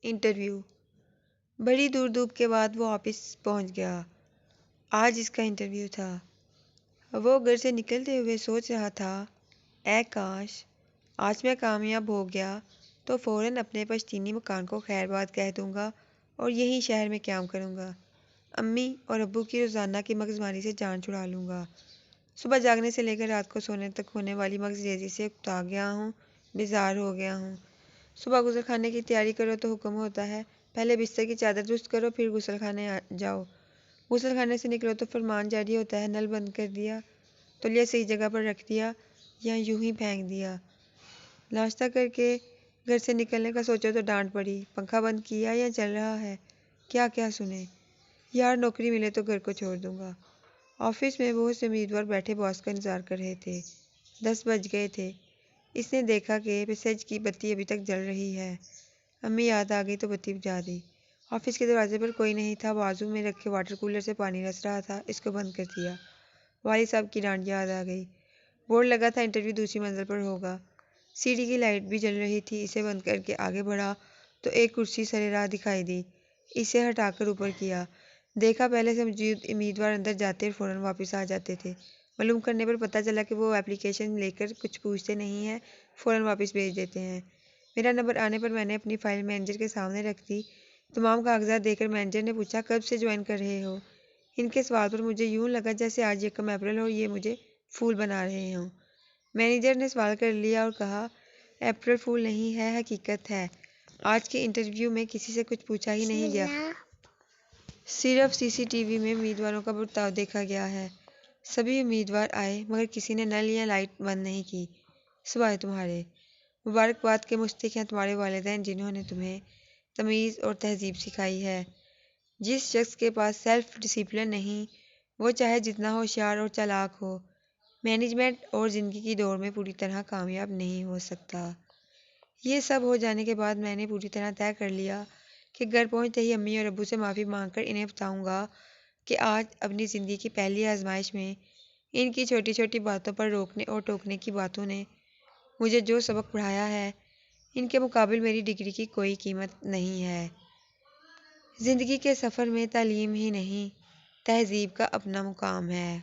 Interview. بڑی دور دھوپ کے بعد وہ آفس پہنچ گیا۔ آج اس کا انٹرویو تھا۔ وہ گھر سے نکلتے ہوئے سوچ رہا تھا، اے کاش آج میں کامیاب ہو گیا تو فوراً اپنے پشتینی مکان کو خیر باد کہہ دوں گا اور یہیں شہر میں قیام کروں گا۔ امی اور ابو کی روزانہ کی مغز ماری سے جان چھڑا لوں گا۔ صبح جاگنے سے لے کر رات کو سونے تک ہونے والی مغز ریزی سے اکتا گیا ہوں، بیزار ہو گیا ہوں۔ صبح غسل خانے کی تیاری کرو تو حکم ہوتا ہے، پہلے بستر کی چادر درست کرو پھر غسل خانے جاؤ۔ غسل خانے سے نکلو تو فرمان جاری ہوتا ہے، نل بند کر دیا، تولیہ صحیح جگہ پر رکھ دیا یا یوں ہی پھینک دیا۔ ناشتہ کر کے گھر سے نکلنے کا سوچو تو ڈانٹ پڑی، پنکھا بند کیا یا چل رہا ہے، کیا کیا سنیں۔ یار نوکری ملے تو گھر کو چھوڑ دوں گا۔ آفس میں بہت سے امیدوار بیٹھے باس کا انتظار کر رہے تھے۔ 10 بج گئے تھے۔ اس نے دیکھا کہ پیسیج کی بتی ابھی تک جل رہی ہے۔ امی یاد آ گئی تو بتی بجھا دی۔ آفس کے دروازے پر کوئی نہیں تھا، بازو میں رکھے واٹر کولر سے پانی رس رہا تھا، اس کو بند کر دیا۔ والد صاحب کی ڈانٹ یاد آ گئی۔ بورڈ لگا تھا انٹرویو دوسری منزل پر ہوگا۔ سیڑھی کی لائٹ بھی جل رہی تھی، اسے بند کر کے آگے بڑھا تو ایک کرسی سرِ راہ دکھائی دی۔ اسے ہٹا کر اوپر کیا۔ دیکھا پہلے سے موجود امیدوار اندر جاتے اور فوراً واپس آ جاتے تھے۔ معلوم کرنے پر پتہ چلا کہ وہ اپلیکیشن لے کر کچھ پوچھتے نہیں ہیں، فوراً واپس بھیج دیتے ہیں۔ میرا نمبر آنے پر میں نے اپنی فائل مینیجر کے سامنے رکھ دی۔ تمام کاغذات دے کر مینیجر نے پوچھا، کب سے جوائن کر رہے ہو؟ ان کے سوال پر مجھے یوں لگا جیسے آج 1 اپریل ہو اور یہ مجھے پھول بنا رہے ہوں۔ مینیجر نے سوال کر لیا اور کہا، اپریل فول نہیں ہے، حقیقت ہے۔ آج کے انٹرویو میں کسی سے کچھ پوچھا ہی نہیں گیا۔ صرف سی سی ٹی وی میں امیدواروں کا برتاؤ دیکھا گیا ہے۔ سبھی امیدوار آئے مگر کسی نے نل یا لائٹ بند نہیں کی۔ سوائے تمہارے۔ مبارکباد کے مستحق ہیں تمہارے والدین جنہوں نے تمہیں تمیز اور تہذیب سکھائی ہے۔ جس شخص کے پاس سیلف ڈسپلن نہیں، وہ چاہے جتنا ہوشیار اور چالاک ہو، مینجمنٹ اور زندگی کی دوڑ میں پوری طرح کامیاب نہیں ہو سکتا۔ یہ سب ہو جانے کے بعد میں نے پوری طرح طے کر لیا کہ گھر پہنچتے ہی امی اور ابو سے معافی مانگ کر انہیں بتاؤں گا کہ آج اپنی زندگی کی پہلی آزمائش میں ان کی چھوٹی چھوٹی باتوں پر روکنے اور ٹوکنے کی باتوں نے مجھے جو سبق پڑھایا ہے، ان کے مقابل میری ڈگری کی کوئی قیمت نہیں ہے۔ زندگی کے سفر میں تعلیم ہی نہیں، تہذیب کا اپنا مقام ہے۔